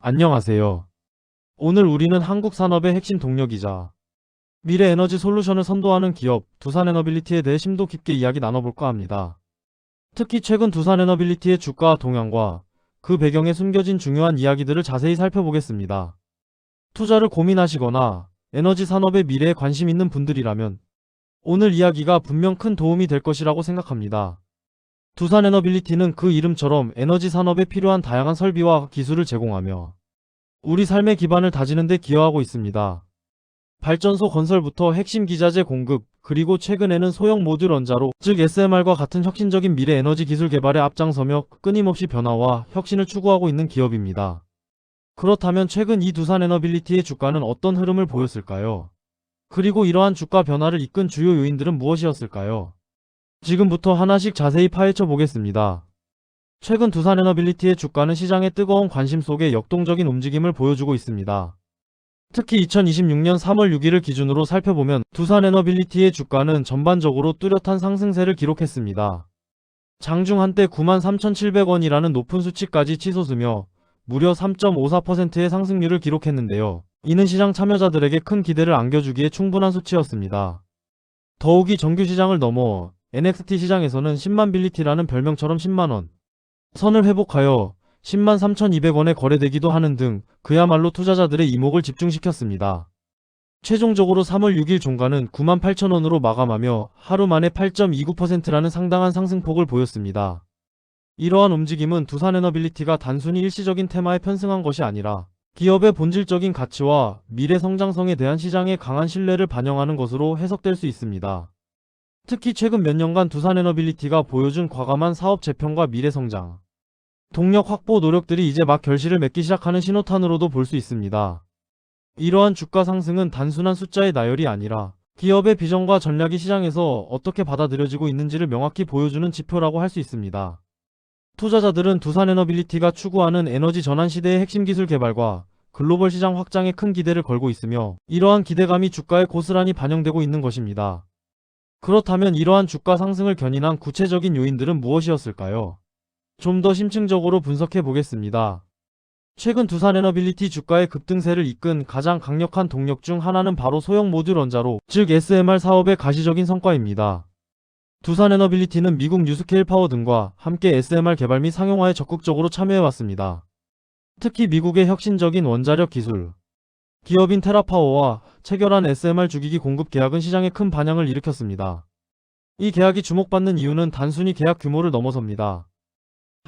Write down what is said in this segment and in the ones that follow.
안녕하세요. 오늘 우리는 한국 산업의 핵심 동력이자 미래 에너지 솔루션을 선도하는 기업 두산에너빌리티에 대해 심도 깊게 이야기 나눠볼까 합니다. 특히 최근 두산에너빌리티의 주가 동향과 그 배경에 숨겨진 중요한 이야기들을 자세히 살펴보겠습니다. 투자를 고민하시거나 에너지 산업의 미래에 관심 있는 분들이라면 오늘 이야기가 분명 큰 도움이 될 것이라고 생각합니다. 두산에너빌리티는 그 이름처럼 에너지 산업에 필요한 다양한 설비와 기술을 제공하며 우리 삶의 기반을 다지는 데 기여하고 있습니다. 발전소 건설부터 핵심 기자재 공급, 그리고 최근에는 소형 모듈 원자로, 즉 SMR과 같은 혁신적인 미래 에너지 기술 개발에 앞장서며 끊임없이 변화와 혁신을 추구하고 있는 기업입니다. 그렇다면 최근 이 두산에너빌리티의 주가는 어떤 흐름을 보였을까요? 그리고 이러한 주가 변화를 이끈 주요 요인들은 무엇이었을까요? 지금부터 하나씩 자세히 파헤쳐 보겠습니다. 최근 두산에너빌리티의 주가는 시장의 뜨거운 관심 속에 역동적인 움직임을 보여주고 있습니다. 특히 2026년 3월 6일을 기준으로 살펴보면 두산에너빌리티의 주가는 전반적으로 뚜렷한 상승세를 기록했습니다. 장중 한때 93,700원이라는 높은 수치까지 치솟으며 무려 3.54%의 상승률을 기록했는데요. 이는 시장 참여자들에게 큰 기대를 안겨주기에 충분한 수치였습니다. 더욱이 정규 시장을 넘어 NXT 시장에서는 10만 빌리티라는 별명처럼 10만원 선을 회복하여 10만 3,200원에 거래되기도 하는 등 그야말로 투자자들의 이목을 집중시켰습니다. 최종적으로 3월 6일 종가는 9만 8천원으로 마감하며 하루 만에 8.29%라는 상당한 상승폭을 보였습니다. 이러한 움직임은 두산에너빌리티가 단순히 일시적인 테마에 편승한 것이 아니라 기업의 본질적인 가치와 미래 성장성에 대한 시장의 강한 신뢰를 반영하는 것으로 해석될 수 있습니다. 특히 최근 몇 년간 두산에너빌리티가 보여준 과감한 사업 재편과 미래 성장, 동력 확보 노력들이 이제 막 결실을 맺기 시작하는 신호탄으로도 볼 수 있습니다. 이러한 주가 상승은 단순한 숫자의 나열이 아니라 기업의 비전과 전략이 시장에서 어떻게 받아들여지고 있는지를 명확히 보여주는 지표라고 할 수 있습니다. 투자자들은 두산에너빌리티가 추구하는 에너지 전환 시대의 핵심 기술 개발과 글로벌 시장 확장에 큰 기대를 걸고 있으며 이러한 기대감이 주가에 고스란히 반영되고 있는 것입니다. 그렇다면 이러한 주가 상승을 견인한 구체적인 요인들은 무엇이었을까요? 좀 더 심층적으로 분석해 보겠습니다. 최근 두산에너빌리티 주가의 급등세를 이끈 가장 강력한 동력 중 하나는 바로 소형 모듈 원자로, 즉 SMR 사업의 가시적인 성과입니다. 두산에너빌리티는 미국 뉴스케일 파워 등과 함께 SMR 개발 및 상용화에 적극적으로 참여해왔습니다. 특히 미국의 혁신적인 원자력 기술 기업인 테라파워와 체결한 SMR 주기기 공급 계약은 시장에 큰 반향을 일으켰습니다. 이 계약이 주목받는 이유는 단순히 계약 규모를 넘어섭니다.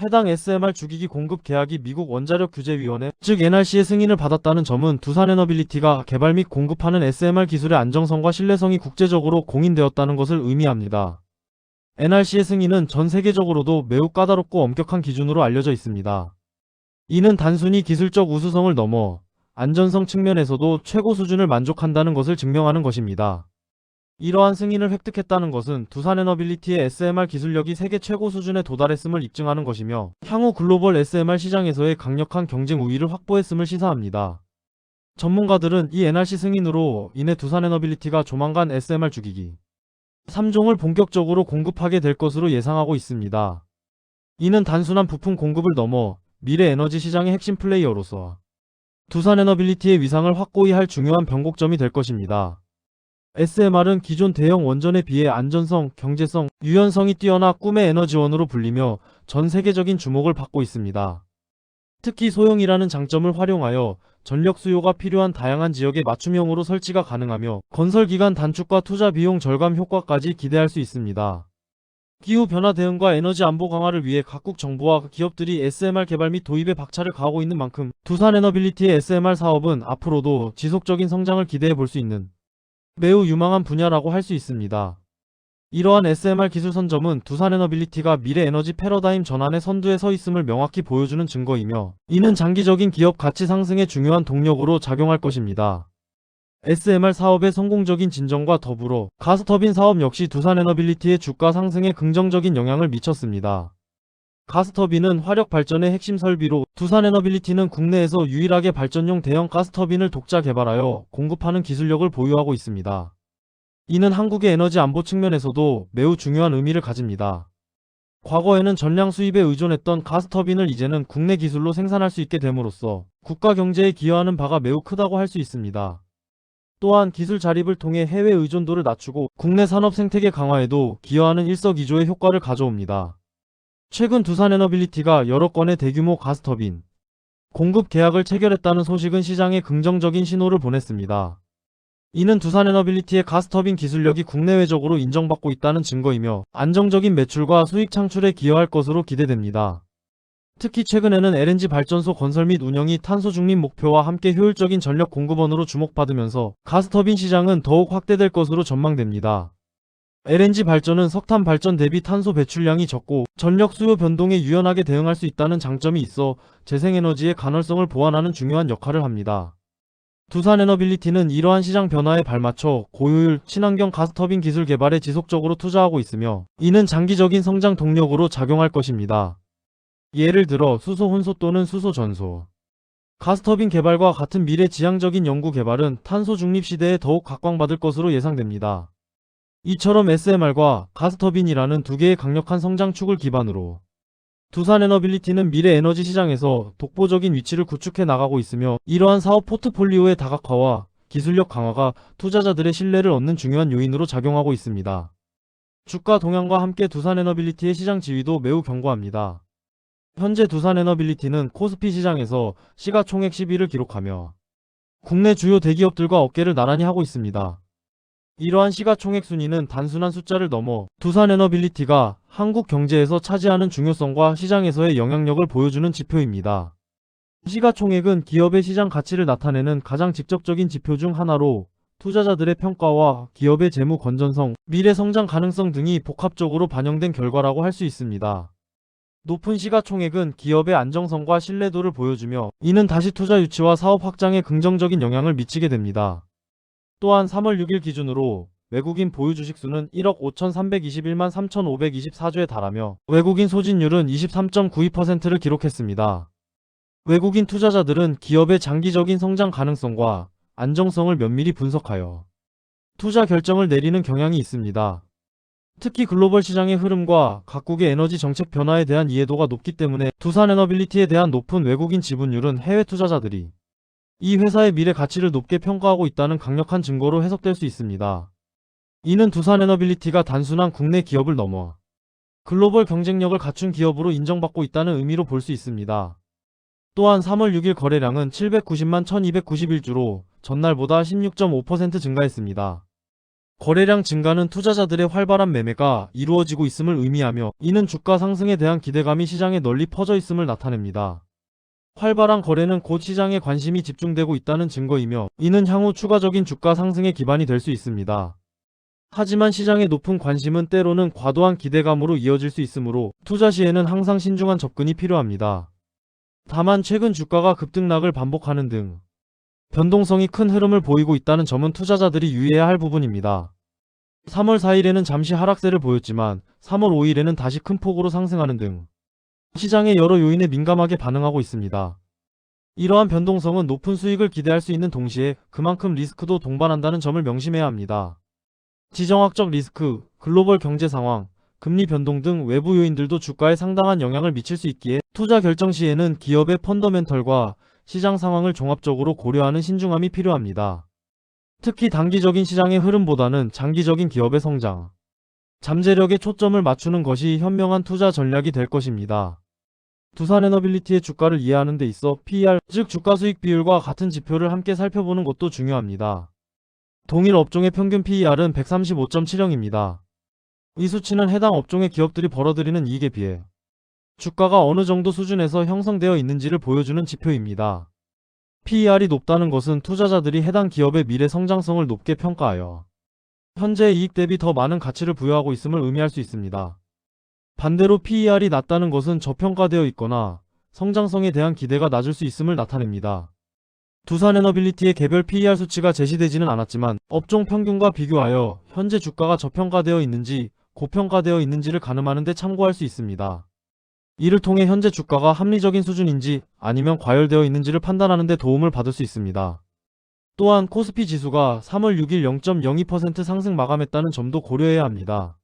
해당 SMR 주기기 공급 계약이 미국 원자력 규제위원회, 즉 NRC의 승인을 받았다는 점은 두산에너빌리티가 개발 및 공급하는 SMR 기술의 안정성과 신뢰성이 국제적으로 공인되었다는 것을 의미합니다. NRC의 승인은 전 세계적으로도 매우 까다롭고 엄격한 기준으로 알려져 있습니다. 이는 단순히 기술적 우수성을 넘어 안전성 측면에서도 최고 수준을 만족한다는 것을 증명하는 것입니다. 이러한 승인을 획득했다는 것은 두산에너빌리티의 SMR 기술력이 세계 최고 수준에 도달했음을 입증하는 것이며 향후 글로벌 SMR 시장에서의 강력한 경쟁 우위를 확보했음을 시사합니다. 전문가들은 이 NRC 승인으로 인해 두산에너빌리티가 조만간 SMR 주기기 3종을 본격적으로 공급하게 될 것으로 예상하고 있습니다. 이는 단순한 부품 공급을 넘어 미래 에너지 시장의 핵심 플레이어로서 두산에너빌리티의 위상을 확고히 할 중요한 변곡점이 될 것입니다. SMR은 기존 대형 원전에 비해 안전성, 경제성, 유연성이 뛰어나 꿈의 에너지원으로 불리며 전 세계적인 주목을 받고 있습니다. 특히 소형이라는 장점을 활용하여 전력 수요가 필요한 다양한 지역에 맞춤형으로 설치가 가능하며 건설 기간 단축과 투자 비용 절감 효과까지 기대할 수 있습니다. 기후변화 대응과 에너지 안보 강화를 위해 각국 정부와 기업들이 SMR 개발 및 도입에 박차를 가하고 있는 만큼 두산에너빌리티의 SMR 사업은 앞으로도 지속적인 성장을 기대해 볼 수 있는 매우 유망한 분야라고 할 수 있습니다. 이러한 SMR 기술 선점은 두산에너빌리티가 미래 에너지 패러다임 전환의 선두에 서 있음을 명확히 보여주는 증거이며 이는 장기적인 기업 가치 상승에 중요한 동력으로 작용할 것입니다. SMR 사업의 성공적인 진전과 더불어 가스터빈 사업 역시 두산에너빌리티의 주가 상승에 긍정적인 영향을 미쳤습니다. 가스터빈은 화력 발전의 핵심 설비로 두산에너빌리티는 국내에서 유일하게 발전용 대형 가스터빈을 독자 개발하여 공급하는 기술력을 보유하고 있습니다. 이는 한국의 에너지 안보 측면에서도 매우 중요한 의미를 가집니다. 과거에는 전량 수입에 의존했던 가스터빈을 이제는 국내 기술로 생산할 수 있게 됨으로써 국가 경제에 기여하는 바가 매우 크다고 할 수 있습니다. 또한 기술 자립을 통해 해외 의존도를 낮추고 국내 산업 생태계 강화에도 기여하는 일석이조의 효과를 가져옵니다. 최근 두산에너빌리티가 여러 건의 대규모 가스터빈 공급 계약을 체결했다는 소식은 시장에 긍정적인 신호를 보냈습니다. 이는 두산에너빌리티의 가스터빈 기술력이 국내외적으로 인정받고 있다는 증거이며 안정적인 매출과 수익 창출에 기여할 것으로 기대됩니다. 특히 최근에는 LNG 발전소 건설 및 운영이 탄소 중립 목표와 함께 효율적인 전력 공급원으로 주목받으면서 가스터빈 시장은 더욱 확대될 것으로 전망됩니다. LNG 발전은 석탄 발전 대비 탄소 배출량이 적고 전력 수요 변동에 유연하게 대응할 수 있다는 장점이 있어 재생에너지의 가널성을 보완하는 중요한 역할을 합니다. 두산에너빌리티는 이러한 시장 변화에 발맞춰 고효율, 친환경 가스터빈 기술 개발에 지속적으로 투자하고 있으며 이는 장기적인 성장 동력으로 작용할 것입니다. 예를 들어 수소 혼소 또는 수소 전소. 가스터빈 개발과 같은 미래 지향적인 연구 개발은 탄소 중립 시대에 더욱 각광받을 것으로 예상됩니다. 이처럼 SMR과 가스터빈이라는 두 개의 강력한 성장축을 기반으로 두산에너빌리티는 미래 에너지 시장에서 독보적인 위치를 구축해 나가고 있으며 이러한 사업 포트폴리오의 다각화와 기술력 강화가 투자자들의 신뢰를 얻는 중요한 요인으로 작용하고 있습니다. 주가 동향과 함께 두산에너빌리티의 시장 지위도 매우 견고합니다. 현재 두산에너빌리티는 코스피 시장에서 시가총액 10위를 기록하며 국내 주요 대기업들과 어깨를 나란히 하고 있습니다. 이러한 시가총액 순위는 단순한 숫자를 넘어 두산에너빌리티가 한국 경제에서 차지하는 중요성과 시장에서의 영향력을 보여주는 지표입니다. 시가총액은 기업의 시장 가치를 나타내는 가장 직접적인 지표 중 하나로 투자자들의 평가와 기업의 재무 건전성, 미래 성장 가능성 등이 복합적으로 반영된 결과라고 할 수 있습니다. 높은 시가총액은 기업의 안정성과 신뢰도를 보여주며 이는 다시 투자 유치와 사업 확장에 긍정적인 영향을 미치게 됩니다. 또한 3월 6일 기준으로 외국인 보유 주식수는 1억 5,321만 3,524주에 달하며 외국인 소진율은 23.92%를 기록했습니다. 외국인 투자자들은 기업의 장기적인 성장 가능성과 안정성을 면밀히 분석하여 투자 결정을 내리는 경향이 있습니다. 특히 글로벌 시장의 흐름과 각국의 에너지 정책 변화에 대한 이해도가 높기 때문에 두산에너빌리티에 대한 높은 외국인 지분율은 해외 투자자들이 이 회사의 미래 가치를 높게 평가하고 있다는 강력한 증거로 해석될 수 있습니다. 이는 두산에너빌리티가 단순한 국내 기업을 넘어 글로벌 경쟁력을 갖춘 기업으로 인정받고 있다는 의미로 볼 수 있습니다. 또한 3월 6일 거래량은 790만 1291주로 전날보다 16.5% 증가했습니다. 거래량 증가는 투자자들의 활발한 매매가 이루어지고 있음을 의미하며 이는 주가 상승에 대한 기대감이 시장에 널리 퍼져 있음을 나타냅니다. 활발한 거래는 곧 시장에 관심이 집중되고 있다는 증거이며 이는 향후 추가적인 주가 상승의 기반이 될 수 있습니다. 하지만 시장의 높은 관심은 때로는 과도한 기대감으로 이어질 수 있으므로 투자 시에는 항상 신중한 접근이 필요합니다. 다만 최근 주가가 급등락을 반복하는 등 변동성이 큰 흐름을 보이고 있다는 점은 투자자들이 유의해야 할 부분입니다. 3월 4일에는 잠시 하락세를 보였지만 3월 5일에는 다시 큰 폭으로 상승하는 등 시장의 여러 요인에 민감하게 반응하고 있습니다. 이러한 변동성은 높은 수익을 기대할 수 있는 동시에 그만큼 리스크도 동반한다는 점을 명심해야 합니다. 지정학적 리스크, 글로벌 경제 상황, 금리 변동 등 외부 요인들도 주가에 상당한 영향을 미칠 수 있기에 투자 결정 시에는 기업의 펀더멘털과 시장 상황을 종합적으로 고려하는 신중함이 필요합니다. 특히 단기적인 시장의 흐름보다는 장기적인 기업의 성장, 잠재력에 초점을 맞추는 것이 현명한 투자 전략이 될 것입니다. 두산에너빌리티의 주가를 이해하는 데 있어 PER, 즉 주가수익 비율과 같은 지표를 함께 살펴보는 것도 중요합니다. 동일 업종의 평균 PER은 135.7형입니다. 이 수치는 해당 업종의 기업들이 벌어들이는 이익에 비해 주가가 어느 정도 수준에서 형성되어 있는지를 보여주는 지표입니다. PER이 높다는 것은 투자자들이 해당 기업의 미래 성장성을 높게 평가하여 현재 이익 대비 더 많은 가치를 부여하고 있음을 의미할 수 있습니다. 반대로 PER이 낮다는 것은 저평가되어 있거나 성장성에 대한 기대가 낮을 수 있음을 나타냅니다. 두산에너빌리티의 개별 PER 수치가 제시되지는 않았지만 업종 평균과 비교하여 현재 주가가 저평가되어 있는지 고평가되어 있는지를 가늠하는 데 참고할 수 있습니다. 이를 통해 현재 주가가 합리적인 수준인지 아니면 과열되어 있는지를 판단하는 데 도움을 받을 수 있습니다. 또한 코스피 지수가 3월 6일 0.02% 상승 마감했다는 점도 고려해야 합니다.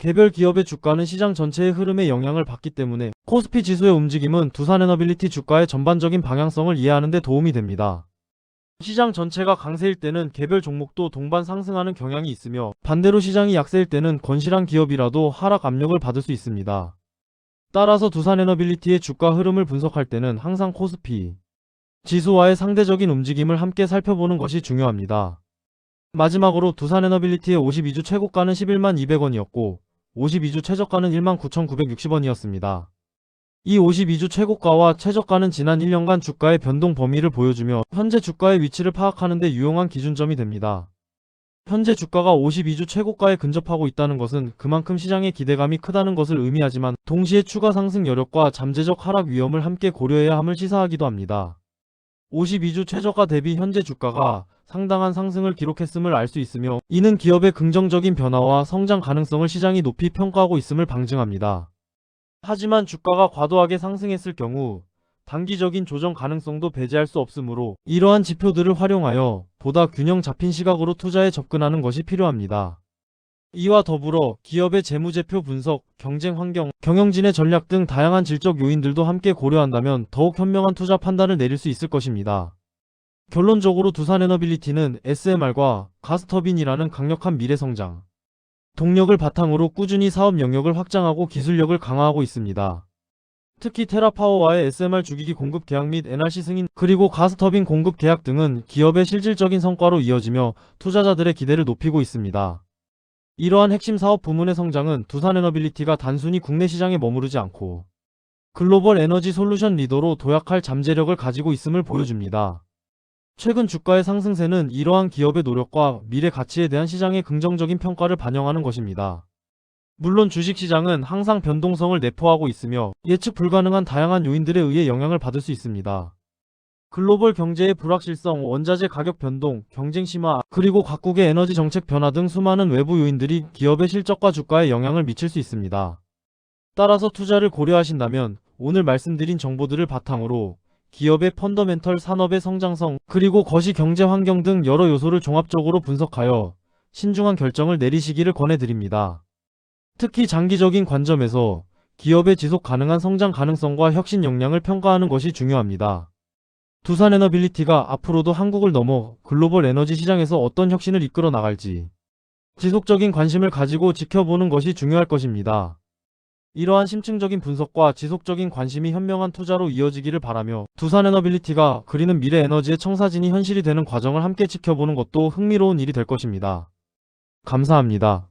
개별 기업의 주가는 시장 전체의 흐름에 영향을 받기 때문에 코스피 지수의 움직임은 두산에너빌리티 주가의 전반적인 방향성을 이해하는 데 도움이 됩니다. 시장 전체가 강세일 때는 개별 종목도 동반 상승하는 경향이 있으며 반대로 시장이 약세일 때는 건실한 기업이라도 하락 압력을 받을 수 있습니다. 따라서 두산에너빌리티의 주가 흐름을 분석할 때는 항상 코스피 지수와의 상대적인 움직임을 함께 살펴보는 것이 중요합니다. 마지막으로 두산에너빌리티의 52주 최고가는 11만 200원이었고 52주 최저가는 1만 9,960원이었습니다. 이 52주 최고가와 최저가는 지난 1년간 주가의 변동 범위를 보여주며 현재 주가의 위치를 파악하는 데 유용한 기준점이 됩니다. 현재 주가가 52주 최고가에 근접하고 있다는 것은 그만큼 시장의 기대감이 크다는 것을 의미하지만 동시에 추가 상승 여력과 잠재적 하락 위험을 함께 고려해야 함을 시사하기도 합니다. 52주 최저가 대비 현재 주가가 상당한 상승을 기록했음을 알 수 있으며 이는 기업의 긍정적인 변화와 성장 가능성을 시장이 높이 평가하고 있음을 방증합니다. 하지만 주가가 과도하게 상승했을 경우 단기적인 조정 가능성도 배제할 수 없으므로 이러한 지표들을 활용하여 보다 균형 잡힌 시각으로 투자에 접근하는 것이 필요합니다. 이와 더불어 기업의 재무제표 분석, 경쟁 환경, 경영진의 전략 등 다양한 질적 요인들도 함께 고려한다면 더욱 현명한 투자 판단을 내릴 수 있을 것입니다. 결론적으로 두산에너빌리티는 SMR과 가스터빈이라는 강력한 미래성장 동력을 바탕으로 꾸준히 사업 영역을 확장하고 기술력을 강화하고 있습니다. 특히 테라파워와의 SMR 주기기 공급 계약 및 NRC 승인 그리고 가스터빈 공급 계약 등은 기업의 실질적인 성과로 이어지며 투자자들의 기대를 높이고 있습니다. 이러한 핵심 사업 부문의 성장은 두산에너빌리티가 단순히 국내 시장에 머무르지 않고 글로벌 에너지 솔루션 리더로 도약할 잠재력을 가지고 있음을 보여줍니다. 최근 주가의 상승세는 이러한 기업의 노력과 미래 가치에 대한 시장의 긍정적인 평가를 반영하는 것입니다. 물론 주식시장은 항상 변동성을 내포하고 있으며 예측 불가능한 다양한 요인들에 의해 영향을 받을 수 있습니다. 글로벌 경제의 불확실성, 원자재 가격 변동, 경쟁 심화, 그리고 각국의 에너지 정책 변화 등 수많은 외부 요인들이 기업의 실적과 주가에 영향을 미칠 수 있습니다. 따라서 투자를 고려하신다면 오늘 말씀드린 정보들을 바탕으로 기업의 펀더멘털, 산업의 성장성, 그리고 거시 경제 환경 등 여러 요소를 종합적으로 분석하여 신중한 결정을 내리시기를 권해드립니다. 특히 장기적인 관점에서 기업의 지속 가능한 성장 가능성과 혁신 역량을 평가하는 것이 중요합니다. 두산에너빌리티가 앞으로도 한국을 넘어 글로벌 에너지 시장에서 어떤 혁신을 이끌어 나갈지 지속적인 관심을 가지고 지켜보는 것이 중요할 것입니다. 이러한 심층적인 분석과 지속적인 관심이 현명한 투자로 이어지기를 바라며 두산에너빌리티가 그리는 미래 에너지의 청사진이 현실이 되는 과정을 함께 지켜보는 것도 흥미로운 일이 될 것입니다. 감사합니다.